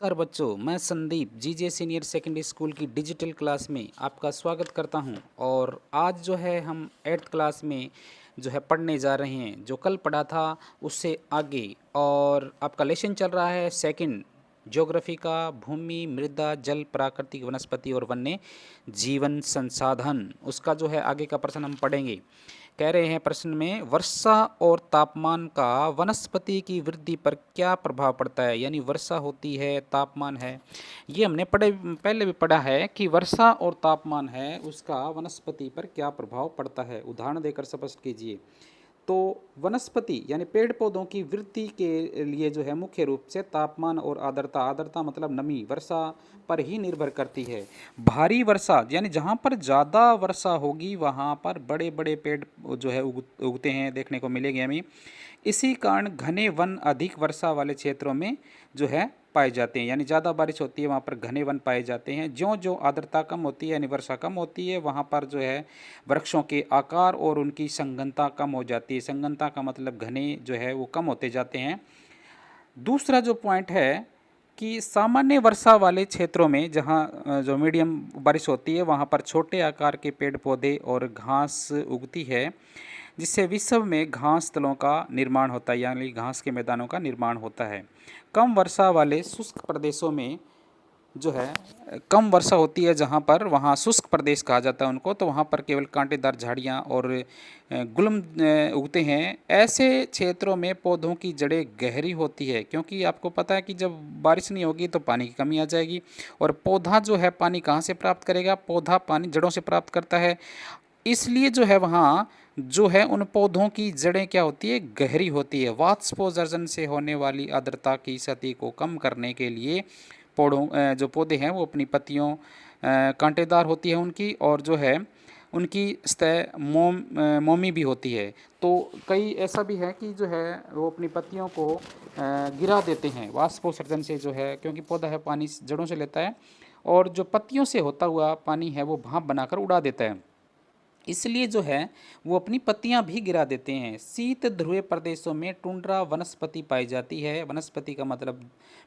नमस्कार बच्चों, मैं संदीप जीजे सीनियर सेकेंडरी स्कूल की डिजिटल क्लास में आपका स्वागत करता हूं। और आज जो है हम 8th क्लास में जो है पढ़ने जा रहे हैं। जो कल पढ़ा था उससे आगे, और आपका लेसन चल रहा है सेकंड ज्योग्राफी का, भूमि, मृदा, जल, प्राकृतिक, वनस्पति और वन्य जीवन संसाधन। उसका जो है आगे का प्रश्न हम पढ़ेंगे। कह रहे हैं प्रश्न में, वर्षा और तापमान का वनस्पति की वृद्धि पर क्या प्रभाव पड़ता है। यानी वर्षा होती है, तापमान है, ये हमने पहले भी पढ़ा है कि वर्षा और तापमान है उसका वनस्पति पर क्या प्रभाव पड़ता है। उदाहरण देकर स्पष्ट कीजिए। तो वनस्पति यानी पेड़ पौधों की वृद्धि के लिए जो है मुख्य रूप से तापमान और आर्द्रता, आर्द्रता मतलब नमी, वर्षा पर ही निर्भर करती है। भारी वर्षा यानी जहाँ पर ज़्यादा वर्षा होगी वहाँ पर बड़े बड़े पेड़ जो है उगते हैं, देखने को मिलेंगे हमें। इसी कारण घने वन अधिक वर्षा वाले क्षेत्रों में जो है पाए जाते हैं। यानी ज़्यादा बारिश होती है वहाँ पर घने वन पाए जाते हैं। ज्यों ज्यों आर्द्रता कम होती है यानी वर्षा कम होती है, वहाँ पर जो है वृक्षों के आकार और उनकी संघनता कम हो जाती है। संघनता का मतलब घने जो है वो कम होते जाते हैं। दूसरा जो पॉइंट है कि सामान्य वर्षा वाले क्षेत्रों में जहाँ जो मीडियम बारिश होती है वहाँ पर छोटे आकार के पेड़ पौधे और घास उगती है, जिससे विश्व में घास तलों का निर्माण होता है, यानी घास के मैदानों का निर्माण होता है। कम वर्षा वाले शुष्क प्रदेशों में जो है कम वर्षा होती है, जहाँ पर वहाँ शुष्क प्रदेश कहा जाता है उनको, तो वहाँ पर केवल कांटेदार झाड़ियाँ और गुल्म उगते हैं। ऐसे क्षेत्रों में पौधों की जड़ें गहरी होती है, क्योंकि आपको पता है कि जब बारिश नहीं होगी तो पानी की कमी आ जाएगी। और पौधा जो है पानी कहाँ से प्राप्त करेगा? पौधा पानी जड़ों से प्राप्त करता है। इसलिए जो है वहाँ जो है उन पौधों की जड़ें क्या होती है? गहरी होती है। वाष्पोत्सर्जन से होने वाली आर्द्रता की स्थिति को कम करने के लिए जो पौधे हैं वो अपनी पत्तियों कांटेदार होती है उनकी, और जो है उनकी सतह मोमी भी होती है। तो कई ऐसा भी है कि जो है वो अपनी पत्तियों को गिरा देते हैं वाष्पोत्सर्जन से, जो है क्योंकि पौधा है पानी जड़ों से लेता है, और जो पत्तियों से होता हुआ पानी है वो भाप बनाकर उड़ा देता है। इसलिए जो है वो अपनी पत्तियां भी गिरा देते हैं। शीत ध्रुवीय प्रदेशों में टुंड्रा वनस्पति पाई जाती है। वनस्पति का मतलब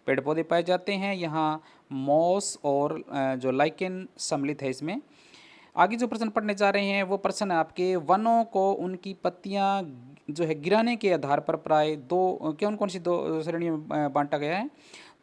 पेड़ पौधे पाए जाते हैं। यहाँ मॉस और जो लाइकेन सम्मिलित है इसमें। आगे जो प्रश्न पढ़ने जा रहे हैं वो प्रश्न आपके, वनों को उनकी पत्तियां जो है गिराने के आधार पर प्राय दो कौन कौन सी दो श्रेणियों में बांटा गया है।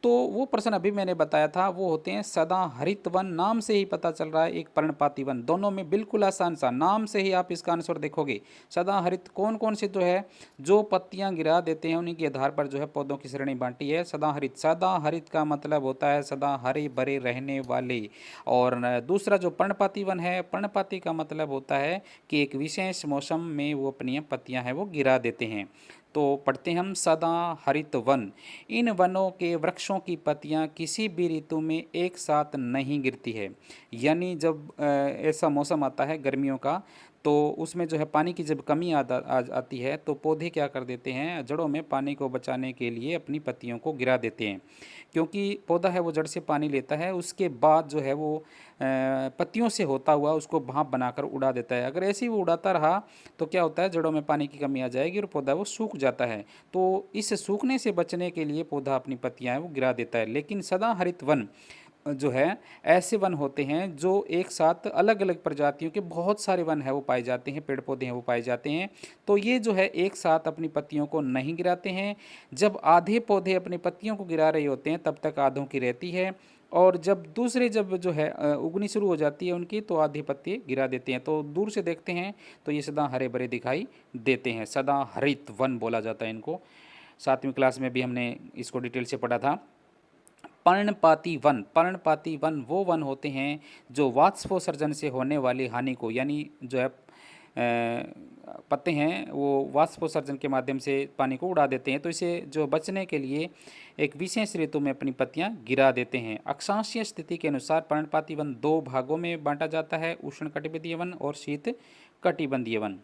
तो वो प्रश्न अभी मैंने बताया था, वो होते हैं सदा हरित वन, नाम से ही पता चल रहा है, एक पर्णपाती वन। दोनों में बिल्कुल आसान सा, नाम से ही आप इसका आंसर देखोगे। सदा हरित कौन कौन से जो है जो पत्तियां गिरा देते हैं उन्हीं के आधार पर जो है पौधों की श्रेणी बांटी है। सदा हरित, सदा हरित का मतलब होता है सदा हरे भरे रहने वाले। और दूसरा जो पर्णपाती वन है, पर्णपाती का मतलब होता है कि एक विशेष मौसम में वो अपनी पत्तियां हैं वो गिरा देते हैं। तो पढ़ते हैं हम, सदा हरित वन, इन वनों के वृक्षों की पत्तियां किसी भी ऋतु में एक साथ नहीं गिरती है। यानी जब ऐसा मौसम आता है गर्मियों का, तो उसमें जो है पानी की जब कमी आती है तो पौधे क्या कर देते हैं, जड़ों में पानी को बचाने के लिए अपनी पत्तियों को गिरा देते हैं। क्योंकि पौधा है वो जड़ से पानी लेता है, उसके बाद जो है वो पत्तियों से होता हुआ उसको भाप बनाकर उड़ा देता है। अगर ऐसे ही वो उड़ाता रहा तो क्या होता है, जड़ों में पानी की कमी आ जाएगी और पौधा वो सूख जाता है। तो इस सूखने से बचने के लिए पौधा अपनी पत्तियां हैं वो गिरा देता है। लेकिन सदा हरित वन जो है ऐसे वन होते हैं जो एक साथ अलग अलग प्रजातियों के बहुत सारे वन है वो पाए जाते हैं, पेड़ पौधे हैं वो पाए जाते हैं। तो ये जो है एक साथ अपनी पत्तियों को नहीं गिराते हैं। जब आधे पौधे अपनी पत्तियों को गिरा रहे होते हैं तब तक आधों की रहती है, और जब दूसरे जब जो है उगनी शुरू हो जाती है उनकी, तो आधी पत्ती गिरा देते हैं। तो दूर से देखते हैं तो ये सदा हरे भरे दिखाई देते हैं। सदा हरित वन बोला जाता है इनको। 7वीं क्लास में भी हमने इसको डिटेल से पढ़ा था। पर्णपाती वन, पर्णपाती वन वो वन होते हैं जो वाष्पोत्सर्जन से होने वाली हानि को, यानी जो है पत्ते हैं वो वाष्पोत्सर्जन के माध्यम से पानी को उड़ा देते हैं, तो इसे जो बचने के लिए एक विशेष ऋतु में अपनी पत्तियां गिरा देते हैं। अक्षांशीय स्थिति के अनुसार पर्णपाती वन दो भागों में बांटा जाता है, उष्णकटिबंधीय वन और शीत कटिबंधीय वन।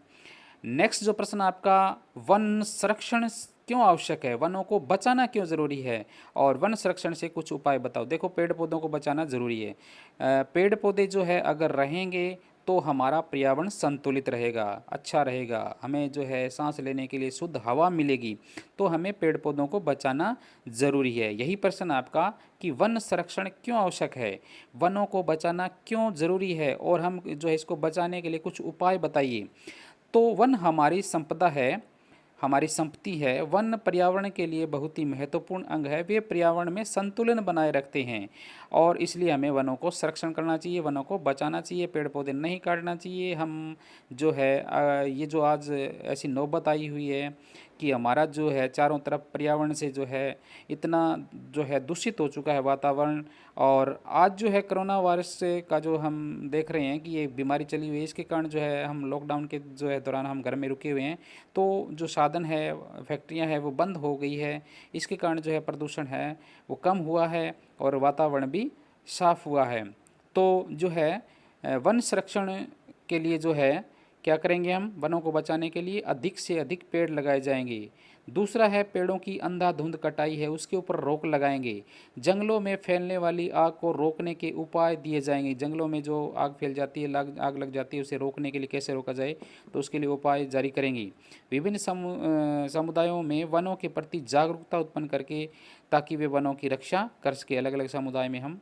नेक्स्ट जो प्रश्न आपका, वन संरक्षण क्यों आवश्यक है, वनों को बचाना क्यों ज़रूरी है, और वन संरक्षण से कुछ उपाय बताओ। देखो पेड़ पौधों को बचाना ज़रूरी है। पेड़ पौधे जो है अगर रहेंगे तो हमारा पर्यावरण संतुलित रहेगा, अच्छा रहेगा, हमें जो है सांस लेने के लिए शुद्ध हवा मिलेगी। तो हमें पेड़ पौधों को बचाना ज़रूरी है। यही प्रश्न आपका कि वन संरक्षण क्यों आवश्यक है, वनों को बचाना क्यों ज़रूरी है, और हम जो है इसको बचाने के लिए कुछ उपाय बताइए। तो वन हमारी संपदा है, हमारी संपत्ति है। वन पर्यावरण के लिए बहुत ही महत्वपूर्ण अंग है। वे पर्यावरण में संतुलन बनाए रखते हैं और इसलिए हमें वनों को संरक्षण करना चाहिए, वनों को बचाना चाहिए, पेड़ पौधे नहीं काटना चाहिए। हम जो है ये जो आज ऐसी नौबत आई हुई है कि हमारा जो है चारों तरफ पर्यावरण से जो है इतना जो है दूषित हो चुका है वातावरण। और आज जो है कोरोना वायरस से का जो हम देख रहे हैं कि ये बीमारी चली हुई है, इसके कारण जो है हम लॉकडाउन के जो है दौरान हम घर में रुके हुए हैं। तो जो साधन है, फैक्ट्रियां हैं, वो बंद हो गई है। इसके कारण जो है प्रदूषण है वो कम हुआ है और वातावरण भी साफ हुआ है। तो जो है वन संरक्षण के लिए जो है क्या करेंगे, हम वनों को बचाने के लिए अधिक से अधिक पेड़ लगाए जाएंगे। दूसरा है पेड़ों की अंधाधुंध कटाई है उसके ऊपर रोक लगाएंगे। जंगलों में फैलने वाली आग को रोकने के उपाय दिए जाएंगे। जंगलों में जो आग फैल जाती है, आग लग जाती है, उसे रोकने के लिए कैसे रोका जाए, तो उसके लिए उपाय जारी करेंगी। विभिन्न समुदायों में वनों के प्रति जागरूकता उत्पन्न करके ताकि वे वनों की रक्षा कर सके। अलग अलग समुदाय में हम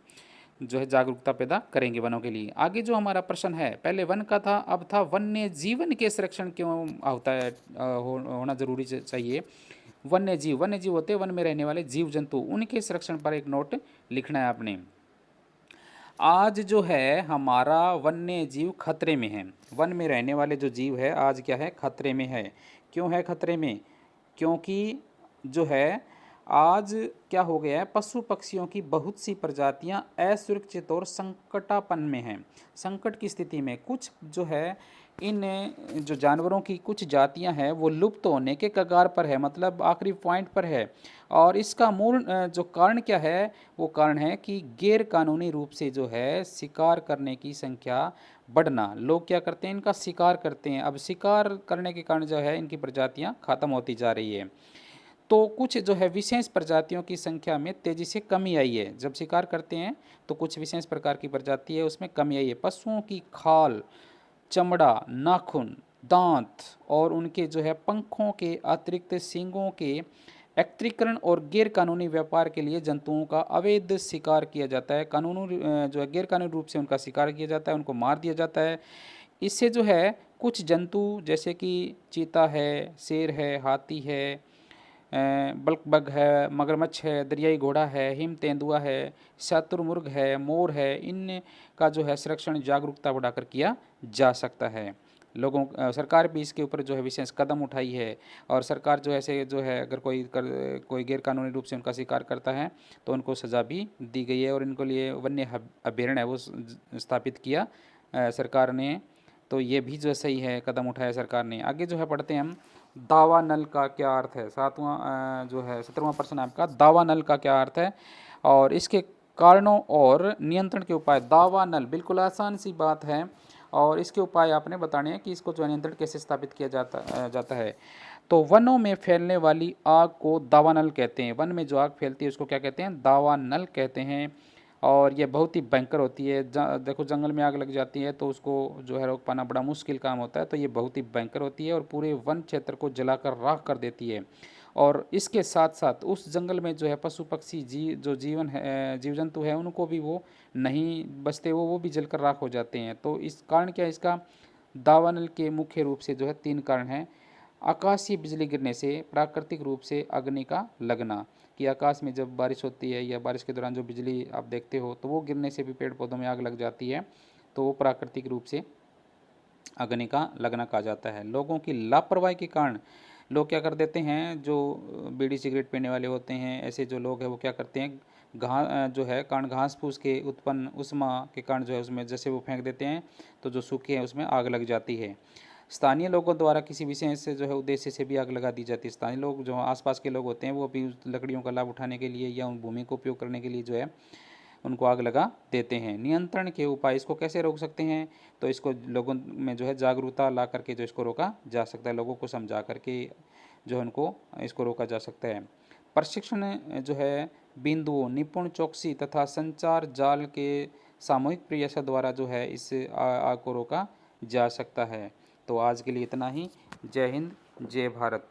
जो है जागरूकता पैदा करेंगे वनों के लिए। आगे जो हमारा प्रश्न है, पहले वन का था, अब था वन्य जीवन के संरक्षण क्यों होता है, होना जरूरी चाहिए। वन्य जीव होते हैं वन में रहने वाले जीव जंतु, उनके संरक्षण पर एक नोट लिखना है आपने। आज जो है हमारा वन्य जीव खतरे में है। वन में रहने वाले जो जीव है आज क्या है, खतरे में है। क्यों है खतरे में, क्योंकि जो है आज क्या हो गया है, पशु पक्षियों की बहुत सी प्रजातियां असुरक्षित और संकटापन में हैं। संकट की स्थिति में कुछ जो है इन जो जानवरों की कुछ जातियां हैं वो लुप्त होने के कगार पर है, मतलब आखिरी पॉइंट पर है। और इसका मूल जो कारण क्या है, वो कारण है कि गैर कानूनी रूप से जो है शिकार करने की संख्या बढ़ना। लोग क्या करते हैं, इनका शिकार करते हैं। अब शिकार करने के कारण जो है इनकी प्रजातियां खत्म होती जा रही है। तो कुछ जो है विशेष प्रजातियों की संख्या में तेज़ी से कमी आई है। जब शिकार करते हैं तो कुछ विशेष प्रकार की प्रजाति है उसमें कमी आई है। पशुओं की खाल, चमड़ा, नाखून, दांत और उनके जो है पंखों के अतिरिक्त सींगों के एकत्रीकरण और गैर कानूनी व्यापार के लिए जंतुओं का अवैध शिकार किया जाता है। कानूनी जो है गैर कानूनी रूप से उनका शिकार किया जाता है, उनको मार दिया जाता है। इससे जो है कुछ जंतु जैसे कि चीता है, शेर है, हाथी है, बल्कबग है, मगरमच्छ है, दरियाई घोड़ा है, हिम तेंदुआ है, शतुरमुर्ग है, मोर है, इन का जो है संरक्षण जागरूकता बढ़ाकर किया जा सकता है। सरकार भी इसके ऊपर जो है विशेष कदम उठाई है। और सरकार जो ऐसे जो है अगर कोई गैर कानूनी रूप से उनका शिकार करता है तो उनको सज़ा भी दी गई है और इनको लिए वन्य अभयारण्य है वो स्थापित किया सरकार ने। तो ये भी जो सही है कदम उठाया सरकार ने। आगे जो है पढ़ते हैं हम, दावा नल का क्या अर्थ है। जो है 17वां प्रश्न आपका, दावा नल का क्या अर्थ है और इसके कारणों और नियंत्रण के उपाय। दावा नल बिल्कुल आसान सी बात है और इसके उपाय आपने बताने हैं कि इसको जो नियंत्रण कैसे स्थापित किया जाता है। तो वनों में फैलने वाली आग को दावानल कहते हैं। वन में जो आग फैलती है उसको क्या कहते हैं, दावानल कहते हैं। और ये बहुत ही भयंकर होती है। देखो जंगल में आग लग जाती है तो उसको जो है रोक पाना बड़ा मुश्किल काम होता है। तो ये बहुत ही भयंकर होती है और पूरे वन क्षेत्र को जलाकर राख कर देती है। और इसके साथ साथ उस जंगल में जो है पशु पक्षी जो जीव जंतु है उनको भी वो नहीं बचते, वो भी जलकर राख हो जाते हैं। तो इस कारण क्या है इसका, दावानल के मुख्य रूप से जो है 3 कारण हैं। आकाशीय बिजली गिरने से, प्राकृतिक रूप से अग्नि का लगना, कि आकाश में जब बारिश होती है या बारिश के दौरान जो बिजली आप देखते हो तो वो गिरने से भी पेड़ पौधों में आग लग जाती है, तो वो प्राकृतिक रूप से अग्नि का लगना कहा जाता है। लोगों की लापरवाही के कारण लोग क्या कर देते हैं, जो बीड़ी सिगरेट पीने वाले होते हैं, ऐसे जो लोग हैं वो क्या करते हैं, जो है कारण घास फूस के उत्पन्न उष्मा के कारण जो है उसमें जैसे वो फेंक देते हैं तो जो सूखे हैं उसमें आग लग जाती है। स्थानीय लोगों द्वारा किसी विशेष जो है उद्देश्य से भी आग लगा दी जाती है। स्थानीय लोग जो आसपास के लोग होते हैं वो भी उस लकड़ियों का लाभ उठाने के लिए या उन भूमि को उपयोग करने के लिए जो है उनको आग लगा देते हैं। नियंत्रण के उपाय, इसको कैसे रोक सकते हैं, तो इसको लोगों में जो है जागरूकता ला करके जो इसको रोका जा सकता है। लोगों को समझा करके जो है उनको इसको रोका जा सकता है। प्रशिक्षण जो है बिंदुओं, निपुण चौकसी तथा संचार जाल के सामूहिक प्रयासों द्वारा जो है इस आग को रोका जा सकता है। तो आज के लिए इतना ही। जय हिंद, जय भारत।